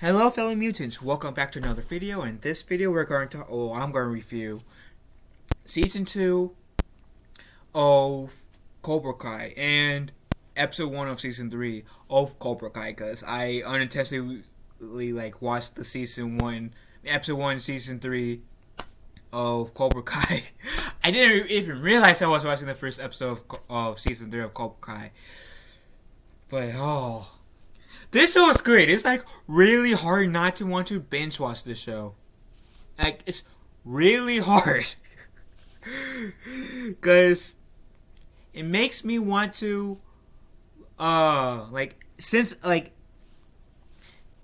Hello fellow mutants, welcome back to another video, and in this video I'm going to review Season 2 of Cobra Kai and Episode 1 of Season 3 of Cobra Kai, because I unintentionally watched the Episode 1 Season 3 of Cobra Kai. I didn't even realize I was watching the first episode of Season 3 of Cobra Kai, but this show is great. It's really hard not to want to binge watch this show. It's really hard. Because it makes me want to, since the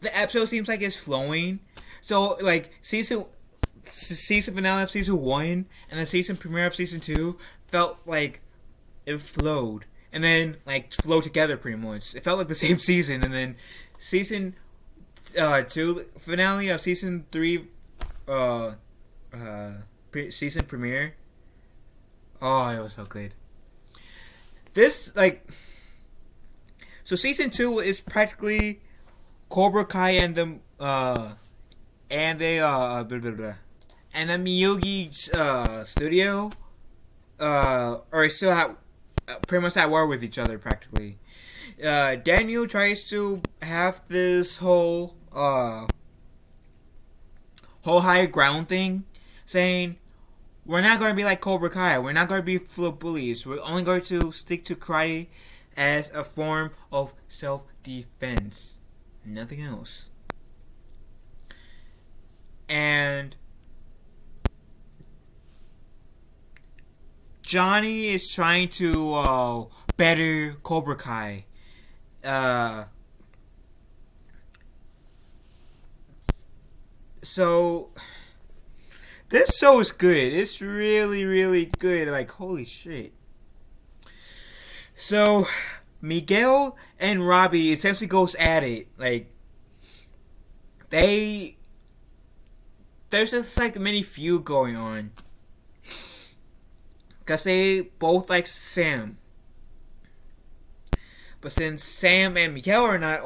episode seems like it's flowing. So, season finale of Season 1 and the season premiere of Season 2 felt like it flowed. And then, flow together pretty much. It felt like the same season. And then Season 2 finale of Season 3 season premiere. Oh, it was so good. So Season 2 is practically Cobra Kai and the Miyagi studio are still pretty much at war with each other, practically. Daniel tries to have this whole high ground thing, saying, we're not going to be like Cobra Kai, we're not going to be full of bullies, we're only going to stick to karate as a form of self-defense. Nothing else. And Johnny is trying to better Cobra Kai. So this show is good. It's really, really good. Holy shit. So Miguel and Robbie essentially goes at it. There's just a mini feud going on. Because they both like Sam. But since Sam and Miguel are not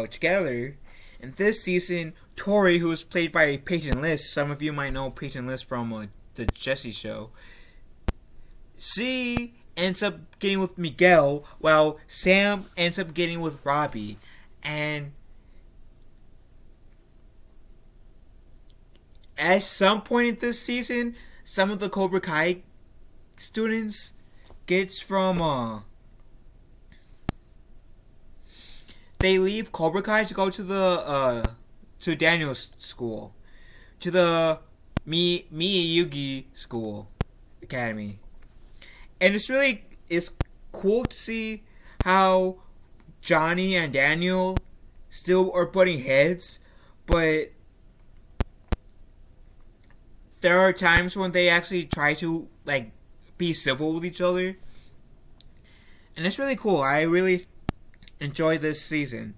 together, in this season, Tori, who is played by Peyton List, some of you might know Peyton List from the Jesse Show, she ends up getting with Miguel, while Sam ends up getting with Robbie. And at some point in this season, some of the Cobra Kai students gets from they leave Cobra Kai to go to the to Daniel's school, to the Miyagi school academy. And it's cool to see how Johnny and Daniel still are butting heads, but there are times when they actually try to be civil with each other, and it's really cool. I really enjoy this season.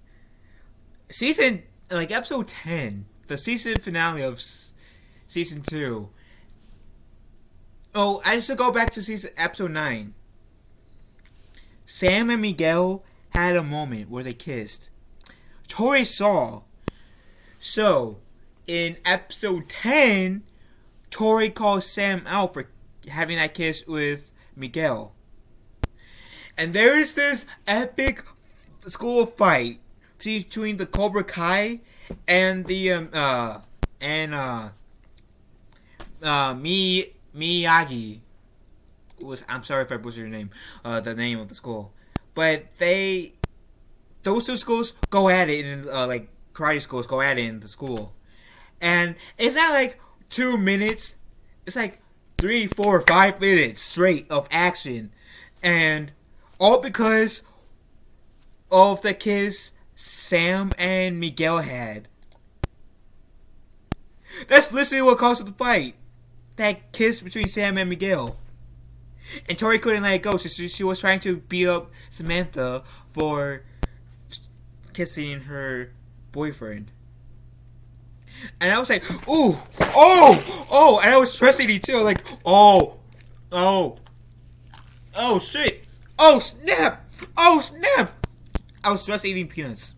Episode 10, the season finale of Season 2. Oh, I should go back to episode 9. Sam and Miguel had a moment where they kissed. Tori saw. So, in episode 10, Tori calls Sam out for having that kiss with Miguel. And there is this epic school fight between the Cobra Kai and the Miyagi. I'm sorry if I butchered your name, the name of the school. But those two schools go at it, and karate schools go at it in the school. And it's not 2 minutes, it's 3, 4, 5 minutes straight of action, and all because of the kiss Sam and Miguel had. That's literally what caused the fight. That kiss between Sam and Miguel. And Tori couldn't let it go, so she was trying to beat up Samantha for kissing her boyfriend. And I was like, ooh, oh, and I was stressing it too, oh, shit, oh, snap, I was stress eating peanuts.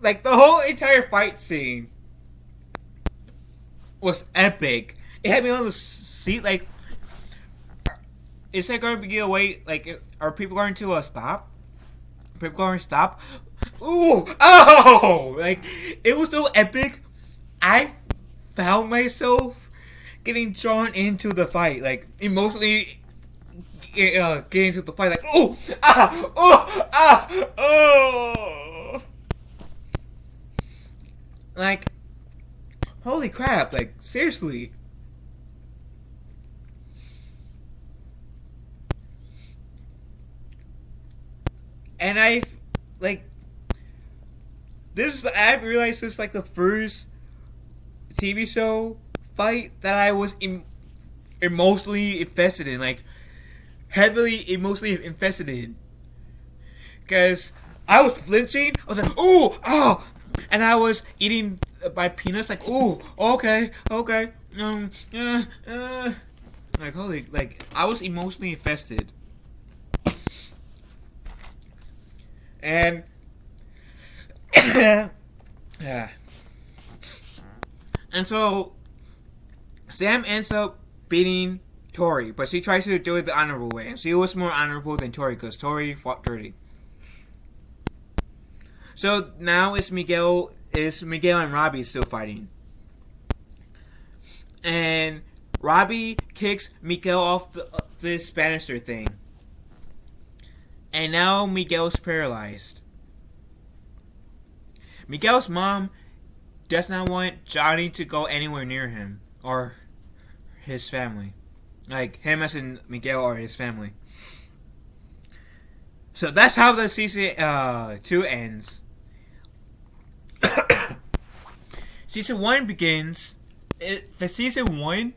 like the whole entire fight scene was epic. It had me on the seat. Like, is it going to be a way? Like, are people going to stop? People going to stop? Ooh, oh! Like, it was so epic. I found myself getting drawn into the fight, like emotionally getting into the fight, like oh, like holy crap, like seriously. And I like I realized this is like the first TV show fight that I was emotionally invested in, like heavily emotionally invested in, because I was flinching. I was like, ooh, oh, and I was eating my peanuts, like, ooh, okay, like holy, like I was emotionally invested, and yeah. And so, Sam ends up beating Tori, but she tries to do it the honorable way. And she was more honorable than Tori, because Tori fought dirty. So now it's Miguel and Robbie still fighting. And Robbie kicks Miguel off this banister thing. And now Miguel's paralyzed. Miguel's mom does not want Johnny to go anywhere near him or his family. Like, him as in Miguel or his family. So that's how the season 2 ends. Season 1 begins. The season 1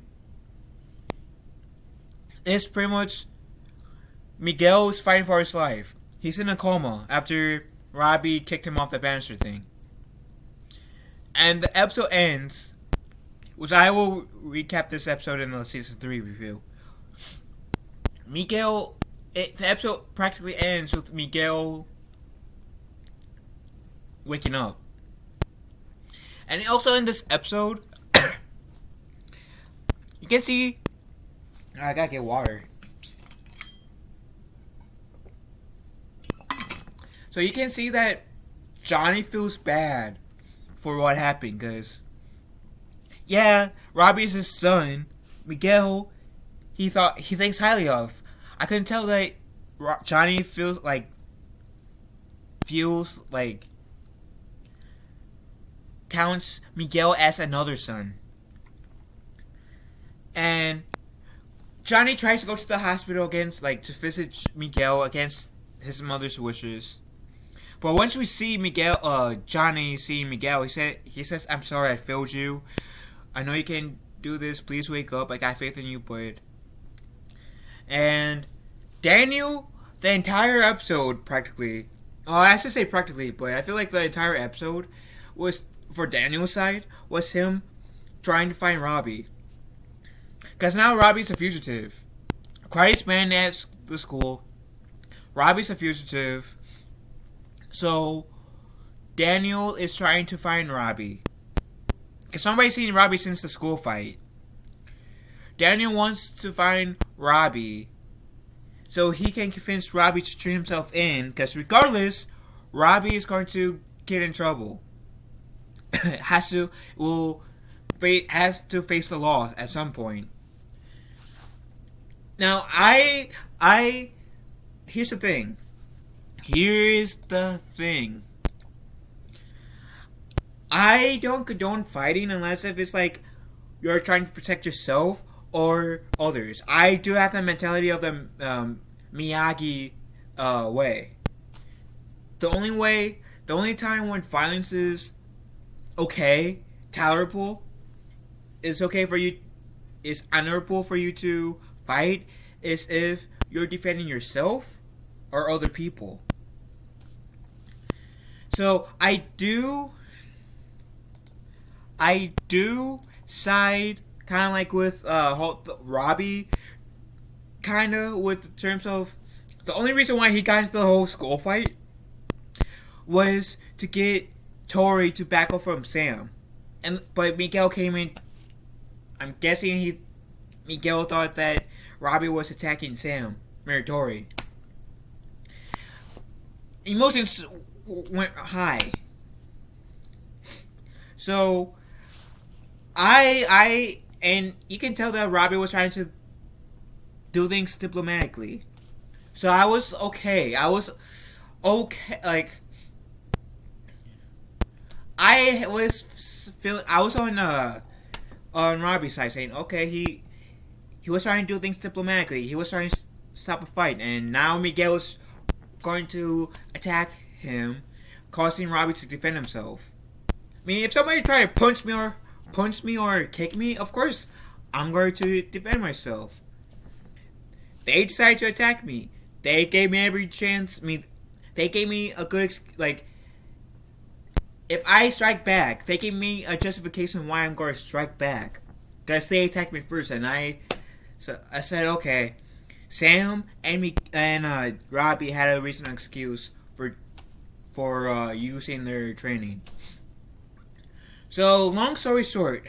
is pretty much Miguel is fighting for his life. He's in a coma after Robbie kicked him off the banister thing. And the episode ends, which I will recap this episode in the season 3 review. The episode practically ends with Miguel waking up. And also in this episode, you can see, I gotta get water. So you can see that Johnny feels bad for what happened, because yeah, Robbie is his son. Miguel, he thinks highly of. I couldn't tell that Johnny feels like counts Miguel as another son. And Johnny tries to go to the hospital to visit Miguel against his mother's wishes. But once we see Johnny seeing Miguel, he says, "I'm sorry I failed you. I know you can do this. Please wake up. I got faith in you, bud." And Daniel, the entire episode practically, I should say practically, but I feel like the entire episode was, for Daniel's side, was him trying to find Robbie. Because now Robbie's a fugitive. Karate's banned at the school. Robbie's a fugitive. So, Daniel is trying to find Robbie. Because somebody's seen Robbie since the school fight. Daniel wants to find Robbie so he can convince Robbie to turn himself in. Because regardless, Robbie is going to get in trouble. has to face the law at some point. Now, here's the thing. I don't condone fighting unless if it's like you're trying to protect yourself or others. I do have the mentality of the Miyagi way. The only time when violence is okay, tolerable, it's honorable for you to fight, is if you're defending yourself or other people. So I do side kind of like with Robbie, kind of with terms of the only reason why he got into the whole school fight was to get Tori to back up from Sam. But Miguel came in. I'm guessing Miguel thought that Robbie was attacking Sam, or Tori. Emotions went high. So and you can tell that Robbie was trying to do things diplomatically. So I was okay. Like, I was on Robbie's side saying, okay, he was trying to do things diplomatically. He was trying to stop a fight, and now Miguel was going to attack him, causing Robbie to defend himself. I mean, if somebody tried to punch me or kick me, of course I'm going to defend myself. They decided to attack me. They gave me every chance. They gave me a good if I strike back, they gave me a justification why I'm going to strike back. Because they attacked me first, and I said, okay, Sam and Robbie had a reasonable excuse for using their training. So long story short,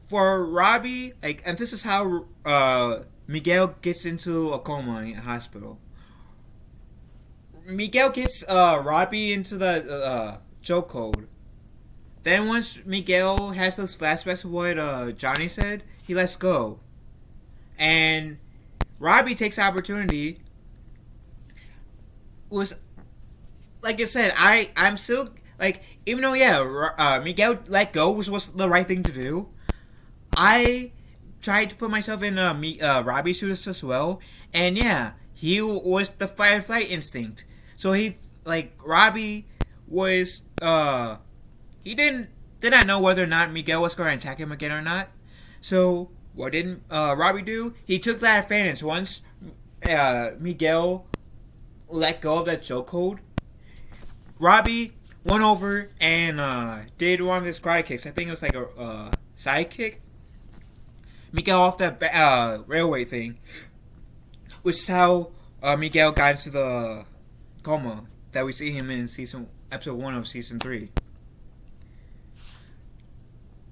for Robbie, like, and this is how Miguel gets into a coma in a hospital. Miguel gets Robbie into the chokehold. Then once Miguel has those flashbacks of what Johnny said, he lets go. And Robbie takes the opportunity. Was, like I said, I'm still, like, even though, Miguel let go was the right thing to do, I tried to put myself in Robbie's shoes as well, and yeah, he was the fight or flight instinct. So Robbie was, he did not know whether or not Miguel was going to attack him again or not. So what did Robbie do? He took that advantage. Once Miguel let go of that chokehold, Robbie went over and did one of his karate kicks. I think it was like a side kick. Miguel off that railway thing, which is how Miguel got into the coma that we see him in episode 1 of season 3.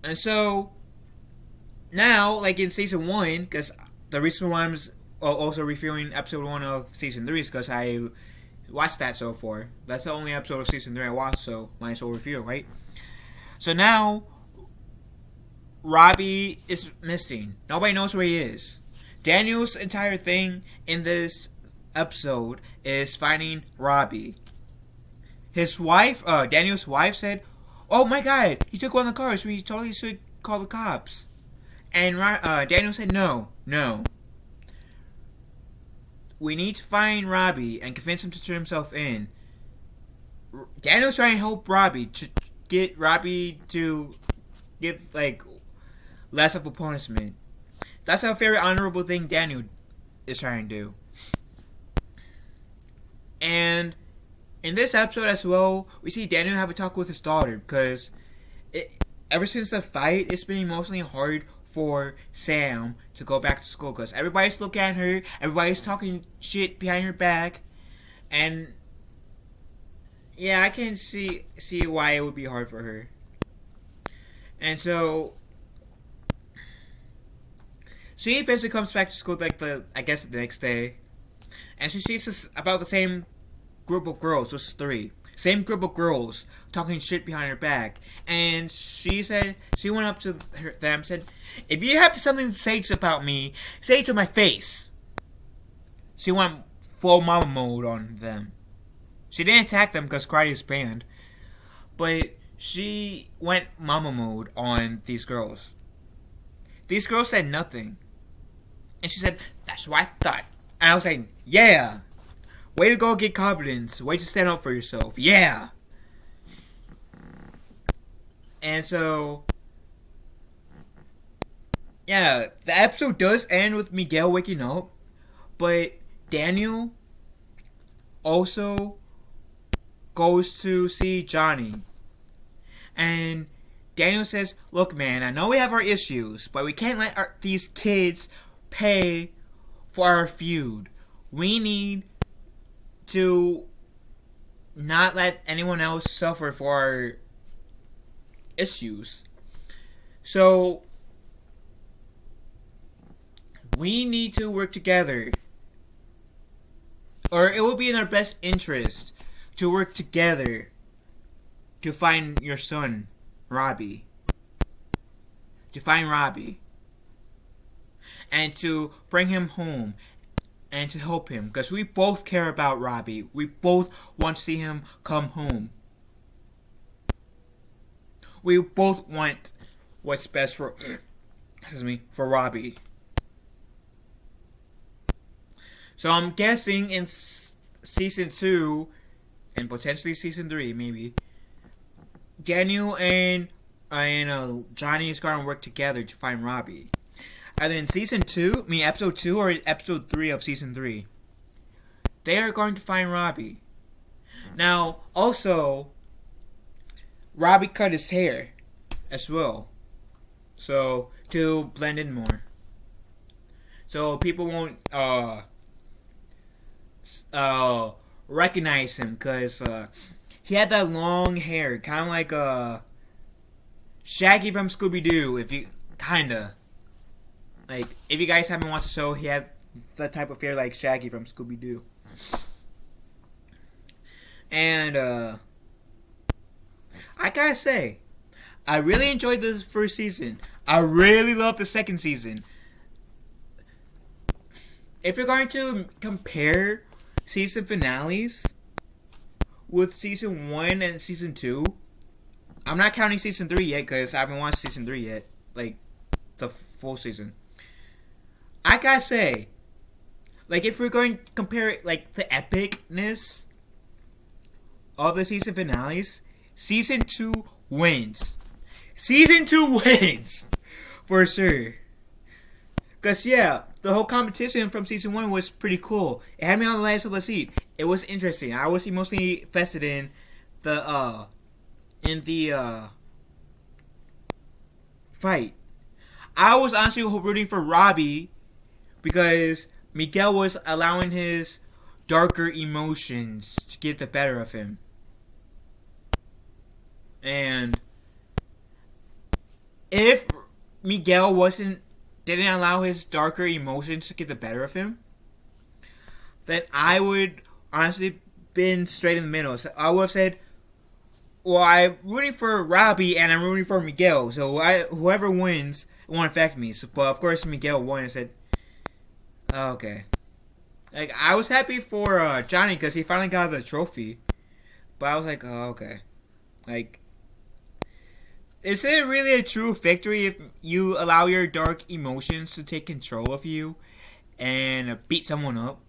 And so now, like in season 1, because the reason why I'm also reviewing episode 1 of season 3 is because I watched that so far. That's the only episode of season 3 I watched, so might as well review it, right? So now Robbie is missing. Nobody knows where he is. Daniel's entire thing in this episode is finding Robbie. His wife, Daniel's wife, said, "Oh my God, he took one of the cars. We totally should call the cops." And Daniel said, "No. We need to find Robbie and convince him to turn himself in." Daniel's trying to help Robbie to get Robbie to get less of a punishment. That's a very honorable thing Daniel is trying to do. And in this episode as well, we see Daniel have a talk with his daughter because ever since the fight, it's been emotionally hard for Sam to go back to school because everybody's looking at her, everybody's talking shit behind her back, and yeah, I can see why it would be hard for her. And so she eventually comes back to school the next day, and she sees about the same group of girls, just 3. Same group of girls talking shit behind her back. And she said, she went up to them and said, "If you have something to say about me, say it to my face." She went full mama mode on them. She didn't attack them because karate is banned, but she went mama mode on these girls. These girls said nothing. And she said, "That's what I thought." And I was like, yeah. Way to go get confidence. Way to stand up for yourself. Yeah. And so, yeah, the episode does end with Miguel waking up. But Daniel also goes to see Johnny. And Daniel says, "Look, man, I know we have our issues, but we can't let these kids pay for our feud. we need to not let anyone else suffer for our issues. So we need to work together, or it will be in our best interest to work together to find your son, Robbie. To find Robbie. And to bring him home and to help him. Because we both care about Robbie. We both want to see him come home. We both want what's best for Robbie. So I'm guessing in season 2 and potentially season 3 maybe, Daniel and Johnny is going to work together to find Robbie. Either in season 2, episode 2 or episode 3 of season 3, they are going to find Robbie. Now, also, Robbie cut his hair as well. So, to blend in more. So people won't recognize him because he had that long hair, kind of like Shaggy from Scooby-Doo. If you if you guys haven't watched the show, he had that type of hair like Shaggy from Scooby-Doo. And I gotta say, I really enjoyed this first season. I really loved the second season. If you're going to compare season finales with season 1 and season 2, I'm not counting season 3 yet because I haven't watched season 3 yet, like the full season. I gotta say, like if we're going to compare it, like the epicness of the season finales, season 2 wins. Season 2 wins for sure. Because yeah, the whole competition from season 1 was pretty cool. It had me on the edge of the seat. It was interesting. I was emotionally invested in the fight. I was honestly rooting for Robbie because Miguel was allowing his darker emotions to get the better of him. And if Miguel didn't allow his darker emotions to get the better of him, then I would honestly been straight in the middle. So I would have said, well, I'm rooting for Robbie and I'm rooting for Miguel. So whoever wins, it won't affect me. So, but of course Miguel won and said, oh, okay. Like I was happy for Johnny because he finally got the trophy. But I was like, oh, okay. Like, is it really a true victory if you allow your dark emotions to take control of you and beat someone up?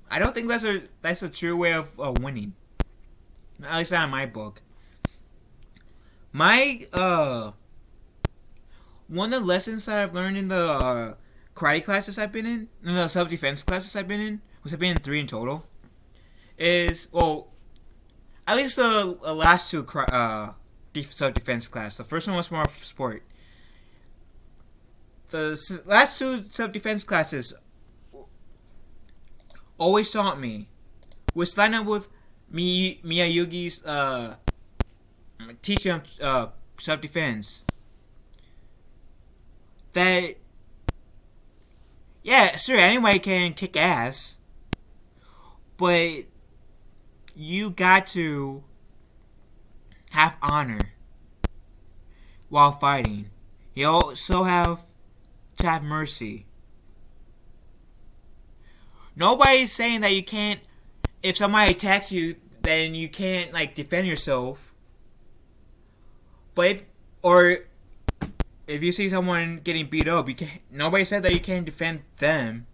I don't think that's a true way of winning. At least not in my book. My one of the lessons that I've learned in the karate classes I've been in the self-defense classes I've been in, which I've been in 3 in total, is at least the last 2 self-defense class. The first one was more sport. The last 2 self-defense classes always taught me, was line up with Miyagi's teaching of self-defense, that yeah, sure, anybody can kick ass, but you got to have honor while fighting. You also have to have mercy. Nobody's saying that you can't, if somebody attacks you, then you can't like defend yourself. But if you see someone getting beat up, nobody said that you can't defend them.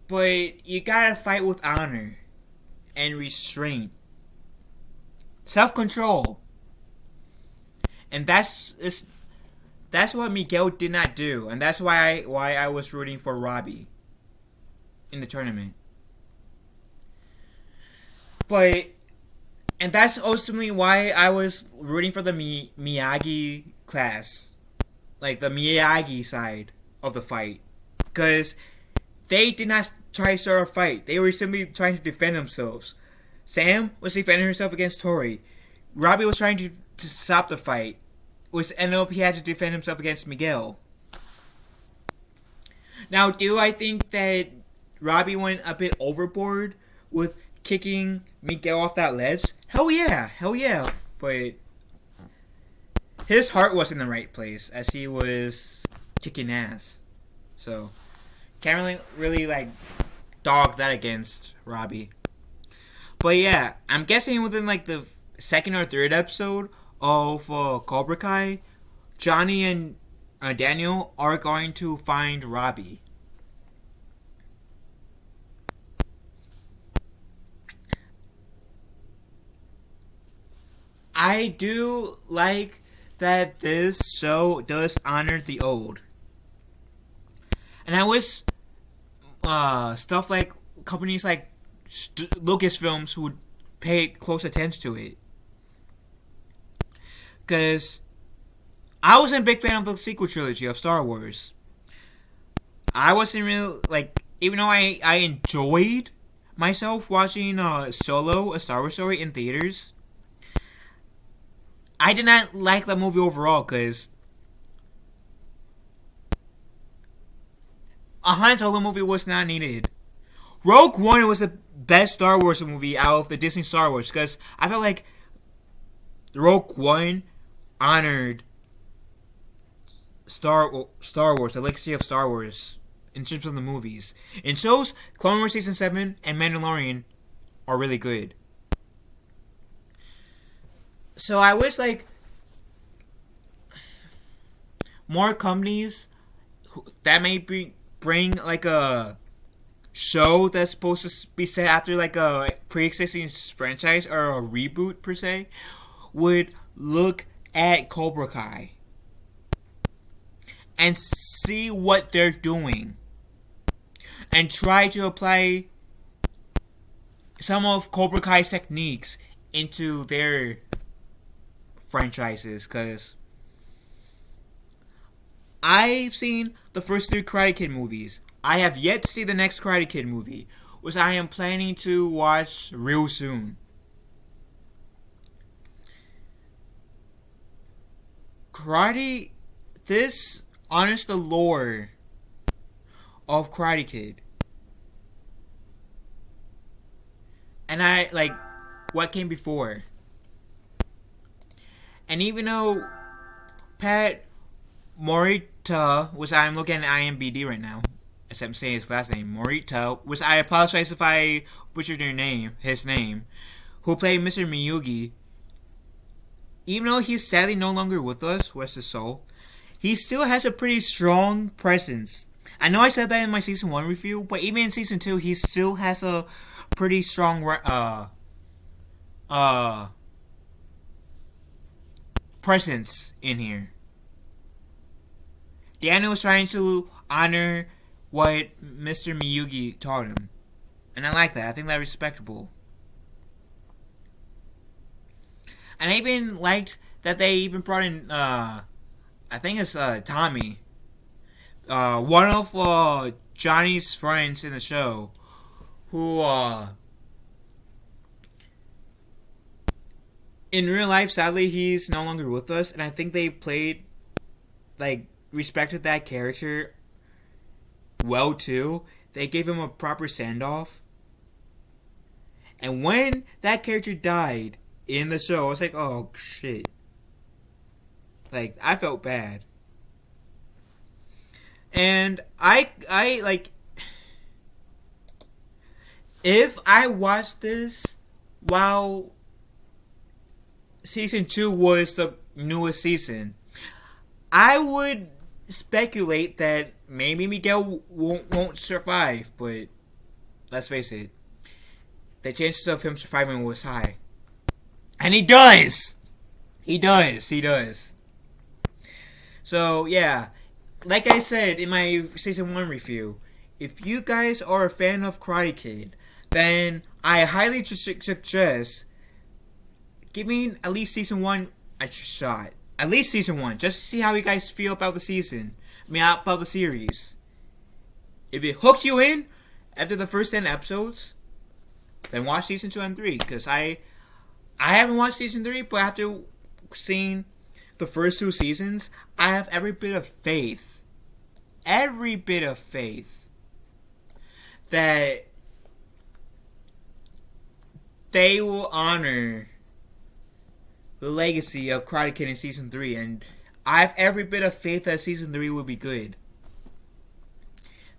But you gotta fight with honor and restraint, self-control, and that's what Miguel did not do, and that's why I was rooting for Robbie in the tournament. And that's ultimately why I was rooting for the Miyagi class, like the Miyagi side of the fight, because they did not try to start a fight. They were simply trying to defend themselves. Sam was defending herself against Tori. Robbie was trying to stop the fight, which ended up he had to defend himself against Miguel. Now, do I think that Robbie went a bit overboard with kicking Miguel off that ledge? Hell yeah. But his heart was in the right place as he was kicking ass. So, can't really like dog that against Robbie. But yeah, I'm guessing within like the second or third episode of Cobra Kai, Johnny and Daniel are going to find Robbie. I do like that this show does honor the old. And I wish stuff like companies like Lucasfilms would pay close attention to it. Because I wasn't a big fan of the sequel trilogy of Star Wars. I wasn't really, like, even though I enjoyed myself watching Solo, A Star Wars Story in theaters, I did not like the movie overall because a Han Solo movie was not needed. Rogue One was the best Star Wars movie out of the Disney Star Wars because I felt like Rogue One honored Star Wars, the legacy of Star Wars in terms of the movies. And shows Clone Wars Season 7 and Mandalorian are really good. So I wish like more companies that may bring like a show that's supposed to be set after like a pre-existing franchise or a reboot per se would look at Cobra Kai and see what they're doing and try to apply some of Cobra Kai's techniques into their franchises, because I've seen the first 3 Karate Kid movies. I have yet to see the next Karate Kid movie, which I am planning to watch real soon. This honors the lore of Karate Kid. And I like what came before. And even though Pat Morita, which I'm looking at IMDb right now, except I'm saying his last name, Morita, which I apologize if I butchered his name, who played Mr. Miyagi, even though he's sadly no longer with us, rest his soul, he still has a pretty strong presence. I know I said that in my Season 1 review, but even in Season 2, he still has a pretty strong presence in here. Daniel was trying to honor what Mr. Miyagi taught him. And I like that. I think that's respectable. And I even liked that they even brought in, I think it's Tommy. One of Johnny's friends in the show. Who, in real life, sadly, he's no longer with us. And I think they respected that character well, too. They gave him a proper send-off. And when that character died in the show, I was like, oh, shit. Like, I felt bad. And I if I watched this while Season 2 was the newest season, I would speculate that maybe Miguel won't survive, but let's face it, the chances of him surviving was high. And he does! He does. So, yeah. Like I said in my Season 1 review, if you guys are a fan of Karate Kid, then I highly suggest giving at least Season 1 a shot. At least Season 1, just to see how you guys feel about the season. About the series. if it hooked you in after the first 10 episodes, then watch season 2 and 3. Because I haven't watched season 3, but after seeing the first 2 seasons, I have every bit of faith that they will honor the legacy of Karate Kid in season 3, and I have every bit of faith that season 3 will be good.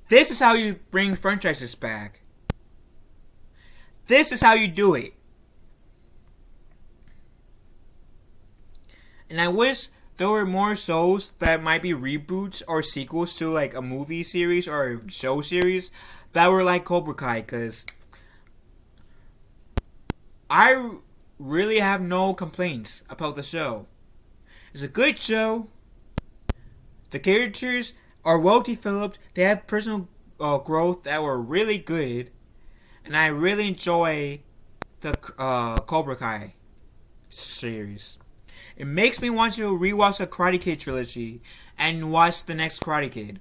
This is how you bring franchises back. This is how you do it. And I wish there were more shows that might be reboots or sequels to like a movie series or a show series that were like Cobra Kai, because I really have no complaints about the show. It's a good show. The characters are well developed. They have personal growth that were really good. And I really enjoy the Cobra Kai series. It makes me want to rewatch the Karate Kid trilogy and watch the next Karate Kid.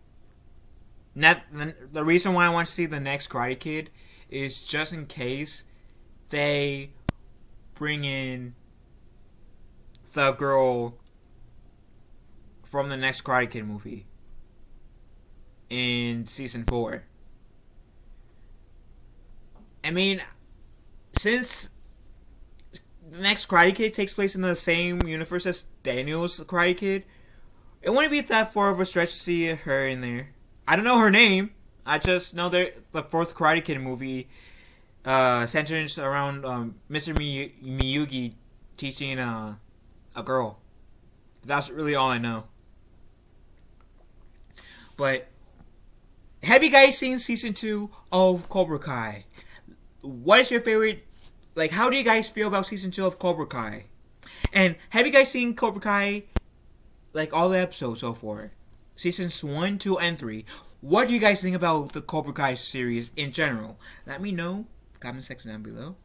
The reason why I want to see the next Karate Kid is just in case they bring in the girl from the next Karate Kid movie in season 4. I mean, since the next Karate Kid takes place in the same universe as Daniel's Karate Kid, it wouldn't be that far of a stretch to see her in there. I don't know her name. I just know that the 4th Karate Kid movie centers around Mr. Miyagi teaching a girl. That's really all I know. But have you guys seen season 2 of Cobra Kai? What is your favorite? Like, how do you guys feel about season 2 of Cobra Kai? And have you guys seen Cobra Kai? Like all the episodes so far, seasons 1, 2, and 3. What do you guys think about the Cobra Kai series in general? Let me know in the comment section down below.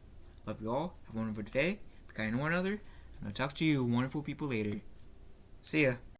Love you all. Have a wonderful day. Be kind to one another. And I'll talk to you wonderful people later. See ya.